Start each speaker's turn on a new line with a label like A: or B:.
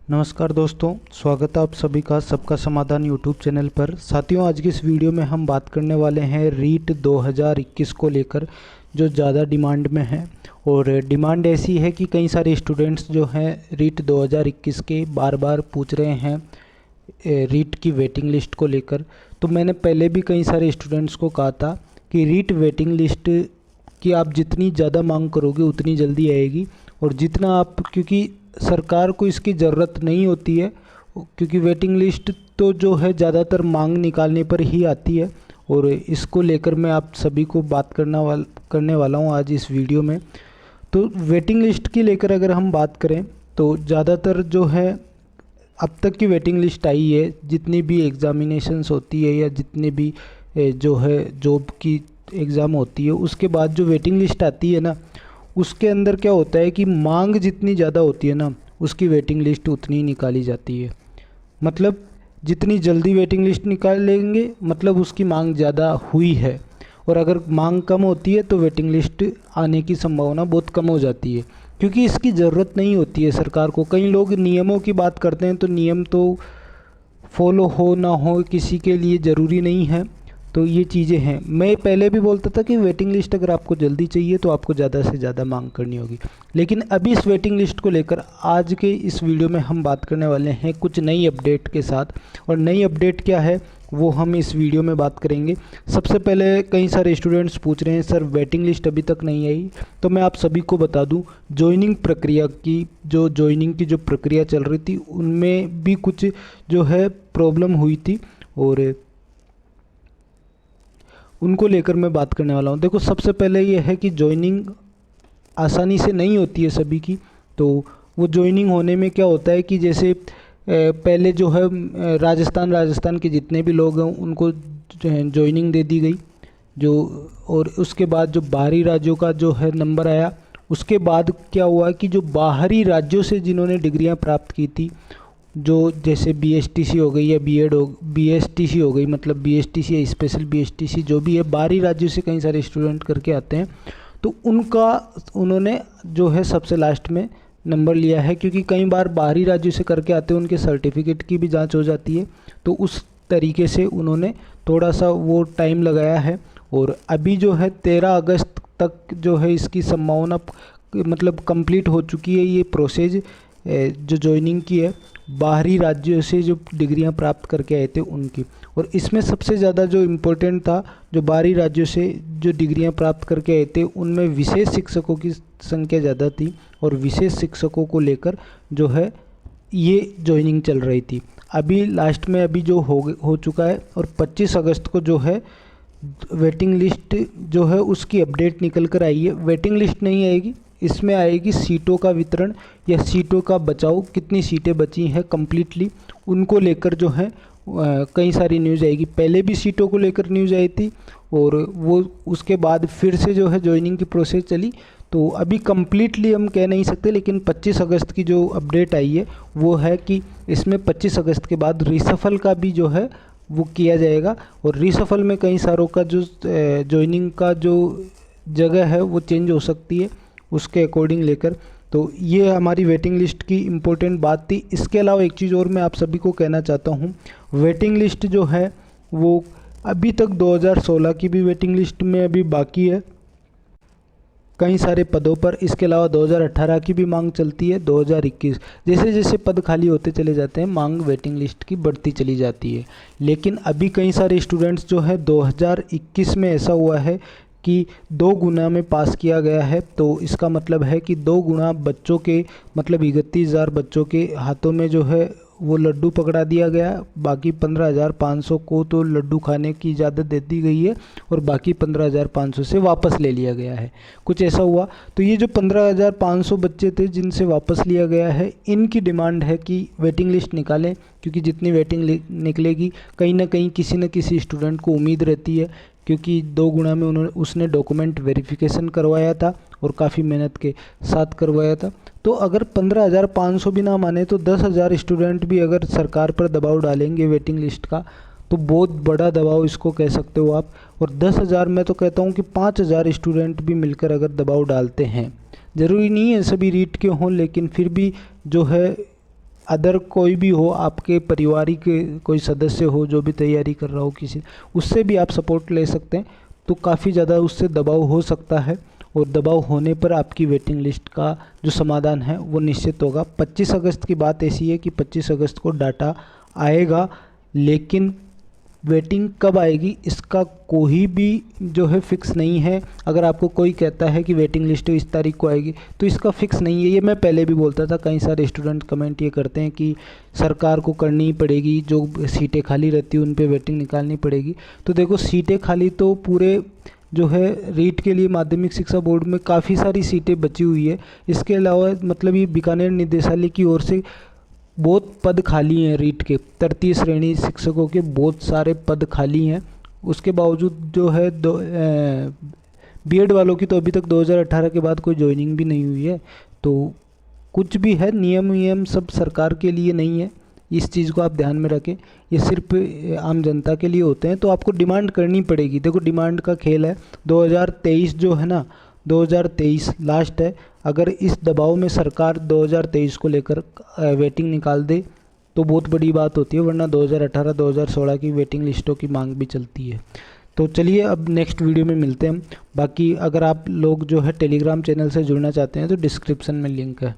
A: नमस्कार दोस्तों, स्वागत है आप सभी का सबका समाधान यूट्यूब चैनल पर। साथियों, आज की इस वीडियो में हम बात करने वाले हैं रीट 2021 को लेकर, जो ज़्यादा डिमांड में है। और डिमांड ऐसी है कि कई सारे स्टूडेंट्स जो हैं रीट 2021 के बार बार पूछ रहे हैं रीट की वेटिंग लिस्ट को लेकर। तो मैंने पहले भी कई सारे स्टूडेंट्स को कहा था कि रीट वेटिंग लिस्ट की आप जितनी ज़्यादा मांग करोगे उतनी जल्दी आएगी, और जितना आप, क्योंकि सरकार को इसकी ज़रूरत नहीं होती है, क्योंकि वेटिंग लिस्ट तो जो है ज़्यादातर मांग निकालने पर ही आती है। और इसको लेकर मैं आप सभी को बात करने वाला हूँ आज इस वीडियो में। तो वेटिंग लिस्ट की लेकर अगर हम बात करें तो ज़्यादातर जो है अब तक की वेटिंग लिस्ट आई है, जितनी भी एग्ज़ामिनेशंस होती है या जितने भी जो है जॉब की एग्ज़ाम होती है, उसके बाद जो वेटिंग लिस्ट आती है ना, उसके अंदर क्या होता है कि मांग जितनी ज़्यादा होती है ना, उसकी वेटिंग लिस्ट उतनी ही निकाली जाती है। मतलब जितनी जल्दी वेटिंग लिस्ट निकालेंगे मतलब उसकी मांग ज़्यादा हुई है, और अगर मांग कम होती है तो वेटिंग लिस्ट आने की संभावना बहुत कम हो जाती है, क्योंकि इसकी ज़रूरत नहीं होती है सरकार को। कई लोग नियमों की बात करते हैं, तो नियम तो फॉलो हो ना हो किसी के लिए ज़रूरी नहीं है। तो ये चीज़ें हैं। मैं पहले भी बोलता था कि वेटिंग लिस्ट अगर आपको जल्दी चाहिए तो आपको ज़्यादा से ज़्यादा मांग करनी होगी, लेकिन अभी इस वेटिंग लिस्ट को लेकर आज के इस वीडियो में हम बात करने वाले हैं कुछ नई अपडेट के साथ। और नई अपडेट क्या है वो हम इस वीडियो में बात करेंगे। सबसे पहले कई सारे स्टूडेंट्स पूछ रहे हैं सर वेटिंग लिस्ट अभी तक नहीं आई, तो मैं आप सभी को बता दूं ज्वाइनिंग प्रक्रिया की, जो ज्वाइनिंग की जो प्रक्रिया चल रही थी उनमें भी कुछ जो है प्रॉब्लम हुई थी, और उनको लेकर मैं बात करने वाला हूँ। देखो, सबसे पहले ये है कि ज्वाइनिंग आसानी से नहीं होती है सभी की। तो वो ज्वाइनिंग होने में क्या होता है कि जैसे पहले जो है राजस्थान के जितने भी लोग हैं उनको ज्वाइनिंग दे दी गई, जो, और उसके बाद जो बाहरी राज्यों का जो है नंबर आया। उसके बाद क्या हुआ कि जो बाहरी राज्यों से जिन्होंने डिग्रियां प्राप्त की थी, जो जैसे बीएसटीसी हो गई या बीएसटीसी हो गई, मतलब बीएसटीसी या स्पेशल बीएसटीसी जो भी है, बाहरी राज्यों से कई सारे स्टूडेंट करके आते हैं, तो उन्होंने जो है सबसे लास्ट में नंबर लिया है, क्योंकि कई बार बाहरी राज्यों से करके आते हैं, उनके सर्टिफिकेट की भी जांच हो जाती है। तो उस तरीके से उन्होंने थोड़ा सा वो टाइम लगाया है। और अभी जो है 13 अगस्त तक जो है इसकी संभावना मतलब कंप्लीट हो चुकी है ये प्रोसेस जो ज्वाइनिंग की है बाहरी राज्यों से जो डिग्रियां प्राप्त करके आए थे उनकी। और इसमें सबसे ज़्यादा जो इम्पोर्टेंट था, जो बाहरी राज्यों से जो डिग्रियां प्राप्त करके आए थे उनमें विशेष शिक्षकों की संख्या ज़्यादा थी, और विशेष शिक्षकों को लेकर जो है ये ज्वाइनिंग चल रही थी। अभी लास्ट में अभी जो हो चुका है, और 25 अगस्त को जो है वेटिंग लिस्ट जो है उसकी अपडेट निकल कर आई है। वेटिंग लिस्ट नहीं आएगी, इसमें आएगी सीटों का वितरण या सीटों का बचाव, कितनी सीटें बची हैं कम्प्लीटली, उनको लेकर जो है कई सारी न्यूज़ आएगी। पहले भी सीटों को लेकर न्यूज़ आई थी, और वो उसके बाद फिर से जो है ज्वाइनिंग की प्रोसेस चली। तो अभी कम्प्लीटली हम कह नहीं सकते, लेकिन 25 अगस्त की जो अपडेट आई है वो है कि इसमें 25 अगस्त के बाद रीसफल का भी जो है वो किया जाएगा, और रीसफल में कई सारों का जो ज्वाइनिंग का जो जगह है वो चेंज हो सकती है उसके अकॉर्डिंग लेकर। तो ये हमारी वेटिंग लिस्ट की इम्पोर्टेंट बात थी। इसके अलावा एक चीज़ और मैं आप सभी को कहना चाहता हूँ, वेटिंग लिस्ट जो है वो अभी तक 2016 की भी वेटिंग लिस्ट में अभी बाकी है कई सारे पदों पर। इसके अलावा 2018 की भी मांग चलती है, 2021, जैसे जैसे पद खाली होते चले जाते हैं मांग वेटिंग लिस्ट की बढ़ती चली जाती है। लेकिन अभी कई सारे स्टूडेंट्स जो है 2021 में ऐसा हुआ है कि 2 गुना में पास किया गया है। तो इसका मतलब है कि 2 गुना बच्चों के, मतलब 31,000 बच्चों के हाथों में जो है वो लड्डू पकड़ा दिया गया। बाकी 15,500 को तो लड्डू खाने की इजाज़त दे दी गई है, और बाकी 15,500 से वापस ले लिया गया है, कुछ ऐसा हुआ। तो ये जो 15,500 बच्चे थे जिनसे वापस लिया गया है, इनकी डिमांड है कि वेटिंग लिस्ट निकालें, क्योंकि जितनी वेटिंग निकलेगी कहीं ना कहीं किसी न किसी स्टूडेंट को उम्मीद रहती है, क्योंकि 2 गुना में उसने डॉक्यूमेंट वेरिफिकेशन करवाया था और काफ़ी मेहनत के साथ करवाया था। तो अगर 15,500 भी ना माने तो 10,000 स्टूडेंट भी अगर सरकार पर दबाव डालेंगे वेटिंग लिस्ट का, तो बहुत बड़ा दबाव इसको कह सकते हो आप। और 10,000, मैं तो कहता हूँ कि 5,000 स्टूडेंट भी मिलकर अगर दबाव डालते हैं, ज़रूरी नहीं है सभी रीट के हों, लेकिन फिर भी जो है अदर कोई भी हो, आपके पारिवारिक कोई सदस्य हो जो भी तैयारी कर रहा हो किसी, उससे भी आप सपोर्ट ले सकते हैं। तो काफ़ी ज़्यादा उससे दबाव हो सकता है, और दबाव होने पर आपकी वेटिंग लिस्ट का जो समाधान है वो निश्चित होगा। 25 अगस्त की बात ऐसी है कि 25 अगस्त को डाटा आएगा, लेकिन वेटिंग कब आएगी इसका कोई भी जो है फिक्स नहीं है। अगर आपको कोई कहता है कि वेटिंग लिस्ट इस तारीख को आएगी, तो इसका फिक्स नहीं है। ये मैं पहले भी बोलता था, कई सारे स्टूडेंट कमेंट ये करते हैं कि सरकार को करनी ही पड़ेगी, जो सीटें खाली रहती हैं उन पे वेटिंग निकालनी पड़ेगी। तो देखो, सीटें खाली तो पूरे जो है रीट के लिए माध्यमिक शिक्षा बोर्ड में काफ़ी सारी सीटें बची हुई है। इसके अलावा मतलब ये बीकानेर निदेशालय की ओर से बहुत पद खाली हैं रीट के, तृतीय श्रेणी शिक्षकों के बहुत सारे पद खाली हैं। उसके बावजूद जो है बीएड वालों की तो अभी तक 2018 के बाद कोई ज्वाइनिंग भी नहीं हुई है। तो कुछ भी है, नियम सब सरकार के लिए नहीं है, इस चीज़ को आप ध्यान में रखें। ये सिर्फ आम जनता के लिए होते हैं, तो आपको डिमांड करनी पड़ेगी। देखो, डिमांड का खेल है। 2023 जो है ना, 2023 लास्ट है। अगर इस दबाव में सरकार 2023 को लेकर वेटिंग निकाल दे तो बहुत बड़ी बात होती है, वरना 2018 2016 की वेटिंग लिस्टों की मांग भी चलती है। तो चलिए, अब नेक्स्ट वीडियो में मिलते हैं हम। बाकी अगर आप लोग जो है टेलीग्राम चैनल से जुड़ना चाहते हैं तो डिस्क्रिप्शन में लिंक है।